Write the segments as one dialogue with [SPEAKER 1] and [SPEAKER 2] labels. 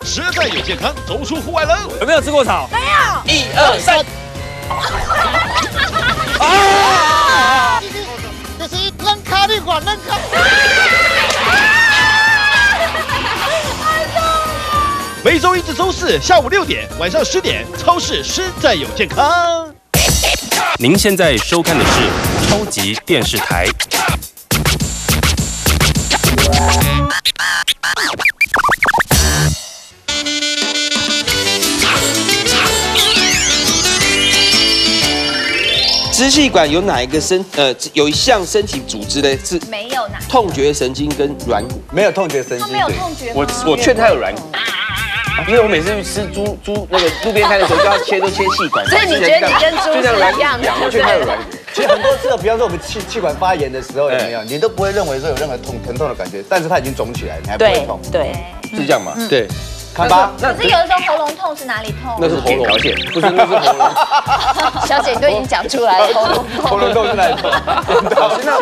[SPEAKER 1] 实在有健康，走出户外喽！
[SPEAKER 2] 有没有吃过草？
[SPEAKER 3] 没有。
[SPEAKER 2] 1、2、3。啊！
[SPEAKER 4] 这是扔卡你管扔卡。
[SPEAKER 1] 每周1至周4下午6点、晚上10点，超市实在有健康。
[SPEAKER 5] 您现在收看的是超级电视台。
[SPEAKER 6] 支气管有哪一个有一项身体组织呢？是
[SPEAKER 3] 没有哪？
[SPEAKER 6] 痛觉神经跟软骨。
[SPEAKER 7] 没有痛觉神经。
[SPEAKER 3] 他没有痛觉吗？
[SPEAKER 6] 我劝他有软骨。因为我每次去吃猪那个路边摊的时候，就要切气管。
[SPEAKER 3] 所以你觉得你跟猪是一样的？
[SPEAKER 6] 我劝他有软骨。
[SPEAKER 7] 其实很多次，比方说我们气管发炎的时候，有没有？你都不会认为说有任何疼痛的感觉，但是它已经肿起来，你还不会痛。
[SPEAKER 3] 对，
[SPEAKER 6] 是这样吗？
[SPEAKER 7] 对。看吧，
[SPEAKER 3] 可是有的时候喉咙痛是哪里痛？
[SPEAKER 6] 那是喉咙，不是那是喉咙。
[SPEAKER 3] 小姐，你都已经讲出来了，喉咙痛。
[SPEAKER 7] 喉咙痛是哪里痛？
[SPEAKER 6] 那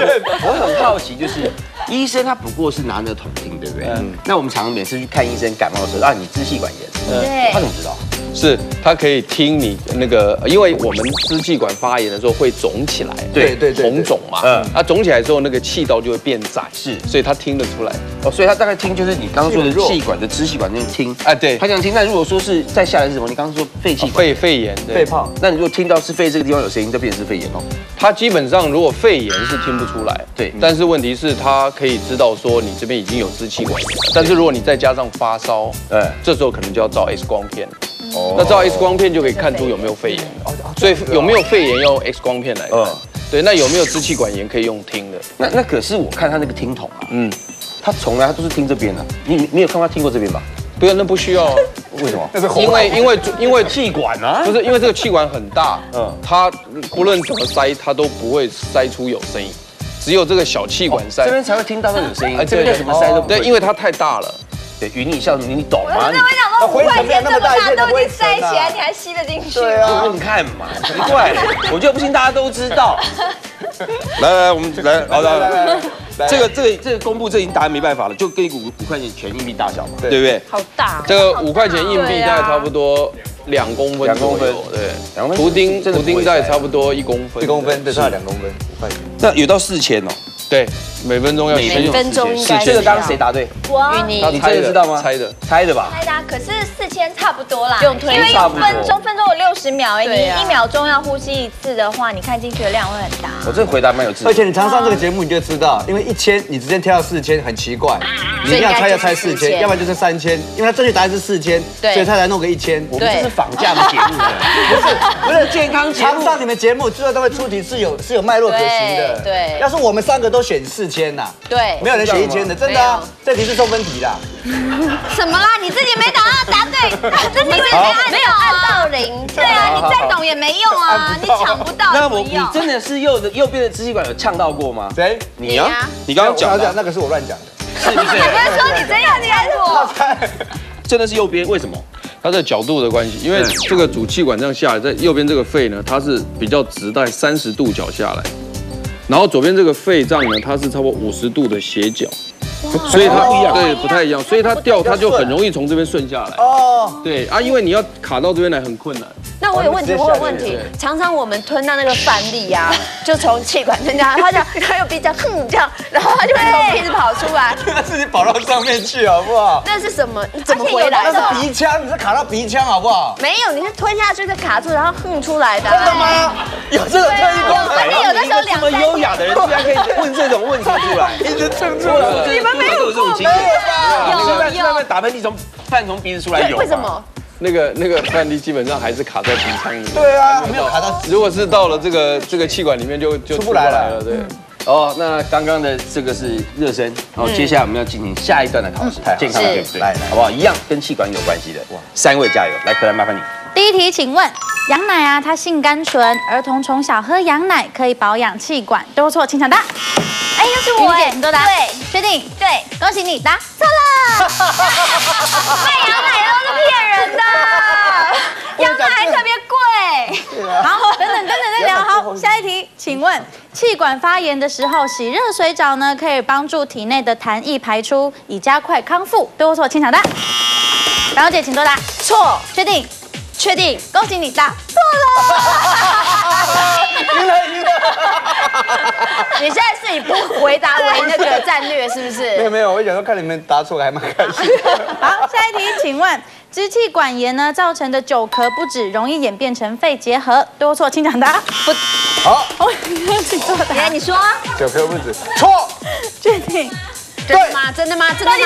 [SPEAKER 6] 我很好奇，就是医生他不过是拿着筒听，对不对？那我们常常每次去看医生感冒的时候，你支气管炎，
[SPEAKER 3] 对，
[SPEAKER 6] 他怎么知道？
[SPEAKER 8] 是，它可以听你那个，因为我们支气管发炎的时候会肿起来，
[SPEAKER 7] 对，
[SPEAKER 8] 红肿嘛，肿起来之后那个气道就会变窄，
[SPEAKER 6] 是，
[SPEAKER 8] 所以它听得出来。
[SPEAKER 6] 所以他大概听就是你刚刚说的气管的支气管那边听，
[SPEAKER 8] 对，
[SPEAKER 6] 他这样听。那如果说是再下来是什么？你刚刚说肺气管、
[SPEAKER 8] 肺炎、
[SPEAKER 7] 肺泡。
[SPEAKER 6] 那你如果听到是肺这个地方有声音，就变成是肺炎哦。
[SPEAKER 8] 它基本上如果肺炎是听不出来，
[SPEAKER 6] 对，
[SPEAKER 8] 但是问题是它可以知道说你这边已经有支气管炎，但是如果你再加上发烧，这时候可能就要照 X 光片。那照 X 光片就可以看出有没有肺炎，所以有没有肺炎要用 X 光片来看。对，那有没有支气管炎可以用听的。
[SPEAKER 6] 那可是我看他那个听筒啊，他从来都是听这边的。你有看他听过这边吧？
[SPEAKER 8] 不用，那不需要。
[SPEAKER 6] 为什么？
[SPEAKER 8] 因为
[SPEAKER 6] 气管啊，
[SPEAKER 8] 不是因为这个气管很大，它不论怎么塞，它都不会塞出有声音，只有这个小气管塞，
[SPEAKER 6] 这边才会听到有声音。这边怎么塞都不会。
[SPEAKER 8] 对，因为它太大了。
[SPEAKER 6] 对，云你笑你懂吗？
[SPEAKER 3] 我想说5块钱这么大都已经塞起来，你还吸得进去？
[SPEAKER 7] 对啊，
[SPEAKER 6] 问看嘛，奇怪了，我觉得不信大家都知道。来，我们来，好的，这个公布这已经答案没办法了，就跟5块钱全硬币大小嘛，对不对？
[SPEAKER 3] 好大，
[SPEAKER 8] 这个5块钱硬币大概差不多2公分左右，对，图钉大概差不多1公分，
[SPEAKER 7] 对，差2公分，5块钱。
[SPEAKER 6] 那有到4000哦。
[SPEAKER 8] 对，每分钟要
[SPEAKER 3] 每分钟应该。
[SPEAKER 6] 这个刚刚谁答对？
[SPEAKER 3] 我，
[SPEAKER 6] 你这个知道吗？
[SPEAKER 8] 猜的
[SPEAKER 6] 吧？
[SPEAKER 3] 猜的，可是4000差不多啦，
[SPEAKER 6] 因为
[SPEAKER 3] 用分钟有60秒哎，你1秒钟要呼吸1次的话，你看进去的量会很大。
[SPEAKER 6] 我这个回答蛮有智慧。
[SPEAKER 7] 而且你常上这个节目，你就知道，因为1000你直接跳到4000很奇怪，你一定要猜4000，要不然就是3000，因为它正确答案是4000，所以他才弄个1000。
[SPEAKER 6] 我们这是绑架的节目，不是健康节目。
[SPEAKER 7] 常上你们节目最后都会出题是有脉络可循的。对，要是我们3个都选4000呐，对，没有人选1000的，真的啊，这题是送分题啦。
[SPEAKER 3] 什么啦？你自己没答对，这是因为没有按到0。对啊，你再懂也没用啊，你抢不到。
[SPEAKER 6] 那你真的是右边的支气管有呛到过吗？
[SPEAKER 7] 谁？
[SPEAKER 6] 你啊？你刚刚讲的
[SPEAKER 7] 那个是我乱讲的，
[SPEAKER 6] 是不是？
[SPEAKER 3] 你不是说你真要猜我？
[SPEAKER 6] 真的是右边，为什么？
[SPEAKER 8] 它的角度的关系，因为这个主气管这样下来，在右边这个肺呢，它是比较直，在30度角下来，然后左边这个肺脏呢，它是差不多50度的斜角。所以它不太一样，所以它掉它就很容易从这边顺下来。对啊，因为你要卡到这边来很困难。
[SPEAKER 3] 那我有问题，常常我们吞到那个饭粒呀，就从气管吞下，它有鼻腔这样，然后它就会从鼻子跑出来。
[SPEAKER 7] 那是你跑到上面去好不好？
[SPEAKER 3] 那是什么？你怎么回来的？
[SPEAKER 7] 那是鼻腔，你是卡到鼻腔好不好？
[SPEAKER 3] 没有，你是吞下去再卡住，然后出来的。
[SPEAKER 7] 真的吗？有这种特异功能？
[SPEAKER 3] 有的时候
[SPEAKER 6] 这么优雅的人，居然可以问这种问题出来，
[SPEAKER 7] 一直蹭出来。
[SPEAKER 3] 你们没有过吗？
[SPEAKER 6] 有打喷嚏饭从鼻子出来有？
[SPEAKER 3] 为什么？
[SPEAKER 8] 那个饭粒基本上还是卡在鼻腔里面。
[SPEAKER 7] 对啊，没有卡到。
[SPEAKER 8] 如果是到了这个气管里面就出不来了。对。
[SPEAKER 6] 那刚刚的这个是热身，然后接下来我们要进行下一段的考试，健康的对不对？来，好不好？一样跟气管有关系的。3位加油！来，可兰麻烦你。
[SPEAKER 9] 第一题，请问羊奶啊，它性甘醇，儿童从小喝羊奶可以保养气管，对或错？请抢答。
[SPEAKER 3] 哎，又是我，
[SPEAKER 9] 你都答
[SPEAKER 3] 对，
[SPEAKER 9] 确定？
[SPEAKER 3] 对，
[SPEAKER 9] 恭喜你答错了。
[SPEAKER 3] 卖羊奶都是骗人的，羊奶还特别贵。
[SPEAKER 9] 好，等等再聊。好，下一题，请问气管发炎的时候洗热水澡呢，可以帮助体内的痰液排出，以加快康复，对或错？请抢答。然后姐，请作答。
[SPEAKER 3] 错，
[SPEAKER 9] 确定？
[SPEAKER 3] 确定。
[SPEAKER 9] 恭喜你答错
[SPEAKER 7] 赢了赢了。
[SPEAKER 3] 你现在是以不回答为那个战略，是不是？
[SPEAKER 7] 没有，我想说看你们答错还蛮开心。
[SPEAKER 9] 好，下一题，请问支气管炎呢造成的久咳不止，容易演变成肺结核，对或错？请抢答。不，
[SPEAKER 7] 好，
[SPEAKER 9] 请作答。
[SPEAKER 3] 来，你说。
[SPEAKER 7] 久咳不止，错。
[SPEAKER 9] 确定？
[SPEAKER 3] 真的吗？真的吗？真的吗？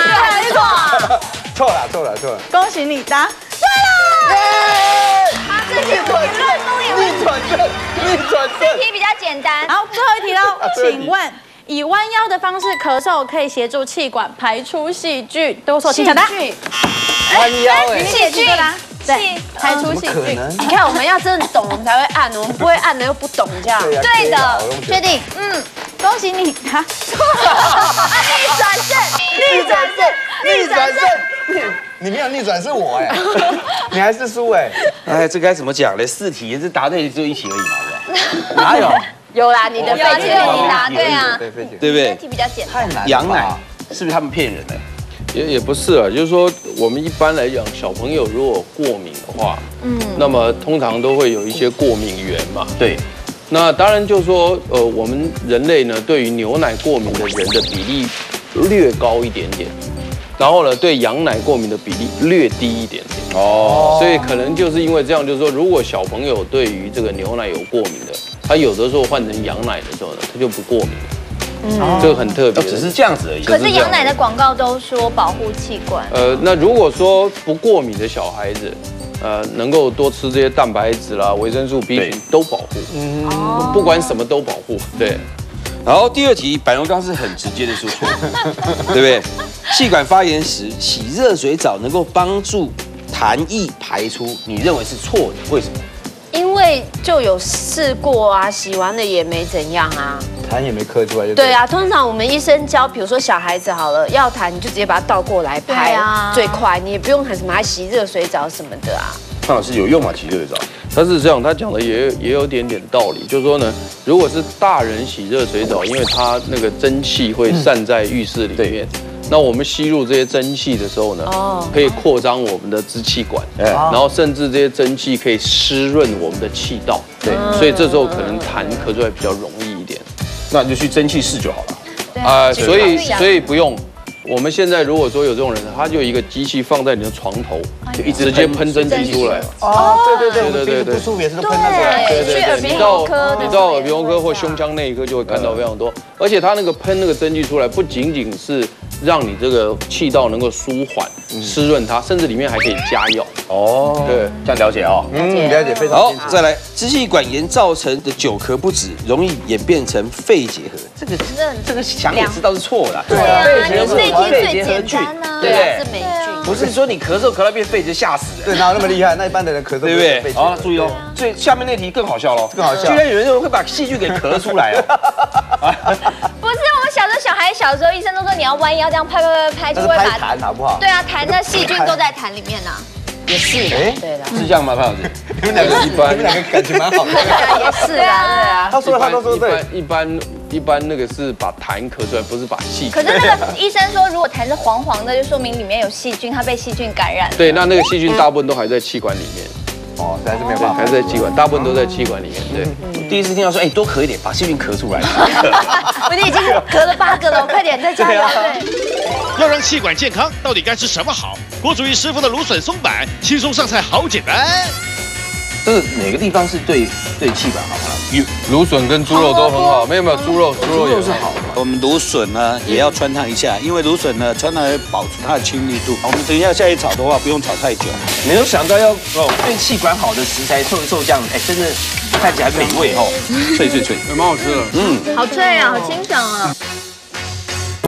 [SPEAKER 9] 错。
[SPEAKER 7] 错了。
[SPEAKER 9] 恭喜你答对了。
[SPEAKER 3] 他这题不论都也会
[SPEAKER 7] 逆转胜。
[SPEAKER 3] 这题比较简单。
[SPEAKER 9] 好，最后一题喽，请问以弯腰的方式咳嗽可以协助气管排出细菌，对或错？请抢答。
[SPEAKER 7] 弯腰哎，
[SPEAKER 3] 细菌
[SPEAKER 9] 对，排出细菌。
[SPEAKER 3] 你看，我们要真的懂，我们才会按，我们不会按的又不懂这样。
[SPEAKER 9] 对的，确定？恭喜你答错了。
[SPEAKER 7] 逆转胜。你没有逆转是我哎，你还是输哎。
[SPEAKER 6] 哎，这该怎么讲呢？4题，这答对只有1题而已嘛，对不对？
[SPEAKER 7] 哪有？
[SPEAKER 3] 有啦，你的肺结核你答对啊，
[SPEAKER 6] 对不对？
[SPEAKER 3] 这题比较简单。
[SPEAKER 7] 太难。
[SPEAKER 6] 羊奶是不是他们骗人的？
[SPEAKER 8] 也不是啊，就是说我们一般来讲，小朋友如果过敏的话，那么通常都会有一些过敏源嘛。
[SPEAKER 6] 对。
[SPEAKER 8] 那当然就是说，我们人类呢，对于牛奶过敏的人的比例略高一点点，然后呢，对羊奶过敏的比例略低一点点。哦。所以可能就是因为这样，就是说，如果小朋友对于这个牛奶有过敏的，他有的时候换成羊奶的时候呢，他就不过敏了。这个很特别，
[SPEAKER 6] 只是这样子而已。
[SPEAKER 10] 可是羊奶的广告都说保护气管。
[SPEAKER 8] 那如果说不过敏的小孩子，能够多吃这些蛋白质啦、维生素 B 群都保护，不管什么都保护。对。
[SPEAKER 6] 然后第2题，柏荣刚是很直接的说错，对不对？气管发炎时洗热水澡能够帮助痰液排出，你认为是错的，为什么？
[SPEAKER 3] 因为就有试过啊，洗完了也没怎样啊，
[SPEAKER 7] 痰也没咳出来就
[SPEAKER 3] 对啊。通常我们医生教，比如说小孩子好了，要痰你就直接把它倒过来拍，最快，你也不用什么还洗热水澡什么的啊。
[SPEAKER 6] 范老师有用吗？洗热水澡？
[SPEAKER 8] 他是这样，他讲的也有点道理，就是说呢，如果是大人洗热水澡，因为他那个蒸汽会散在浴室里面。那我们吸入这些蒸汽的时候呢，可以扩张我们的支气管，然后甚至这些蒸汽可以湿润我们的气道，对，所以这时候可能痰咳出来比较容易一点。
[SPEAKER 6] 那你就去蒸汽室就好了。
[SPEAKER 8] 所以不用。我们现在如果说有这种人，他就有一个机器放在你的床头，就一直直接喷蒸汽出来。
[SPEAKER 7] 对，不舒服也是都喷出来。
[SPEAKER 3] 去耳鼻喉科，
[SPEAKER 8] 你到耳鼻喉科或胸腔内科就会看到非常多，而且它那个喷那个蒸汽出来，不仅仅是让你这个气道能够舒缓、湿润它，甚至里面还可以加药。
[SPEAKER 6] 哦，对，这样了解哦。
[SPEAKER 7] 了解非常
[SPEAKER 6] 好。再来，支气管炎造成的久咳不止，容易演变成肺结核。这个想也知道是错的。
[SPEAKER 10] 对啊，你肺
[SPEAKER 6] 肺
[SPEAKER 10] 结最简单啊，
[SPEAKER 6] 对不对？
[SPEAKER 3] 是霉菌。
[SPEAKER 6] 不是说你咳嗽咳到变肺结吓死人。
[SPEAKER 7] 对，哪有那么厉害？那一般的人咳嗽
[SPEAKER 6] 对不对？好，注意哦。所以下面那题更好笑喽，
[SPEAKER 7] 更好笑。
[SPEAKER 6] 居然有人会把细菌给咳出来哦。
[SPEAKER 10] 不是，我们小时候医生都说你要弯腰这样拍，就会把
[SPEAKER 7] 痰好不好？
[SPEAKER 10] 对啊，痰的细菌都在痰里面呢。
[SPEAKER 3] 也是，对了，
[SPEAKER 6] 是这样吗，潘老师？
[SPEAKER 7] 你们两个感情蛮好的。
[SPEAKER 3] 也是啊，对啊。
[SPEAKER 7] 他说他都说对。
[SPEAKER 8] 一般那个是把痰咳出来，不是把细菌。
[SPEAKER 10] 可是那个医生说，如果痰是黄黄的，就说明里面有细菌，它被细菌感染。
[SPEAKER 8] 对，那个细菌大部分都还在气管里面。
[SPEAKER 7] 哦，还是没有办法，
[SPEAKER 8] 还是在气管，大部分都在气管里面。对，
[SPEAKER 6] 我第一次听到说，多咳一点，把细菌咳出来。
[SPEAKER 3] 我已经咳了8个了，快点再加油！对，
[SPEAKER 1] 要让气管健康，到底该吃什么好？郭主义师傅的芦笋松板，轻松上菜，好简单。
[SPEAKER 6] 这个哪个地方是对气管好吗？
[SPEAKER 8] 芦笋跟猪肉都很好，没有猪肉也
[SPEAKER 6] 是好的。
[SPEAKER 11] 我们芦笋呢也要穿烫一下，因为芦笋呢穿烫会保持它的亲密度。我们等一下下去炒的话，不用炒太久。
[SPEAKER 6] 没有想到要对气管好的食材凑一凑这样，真的看起来美味哦，脆，
[SPEAKER 8] 蛮好吃的。
[SPEAKER 10] 好脆啊，好清爽啊。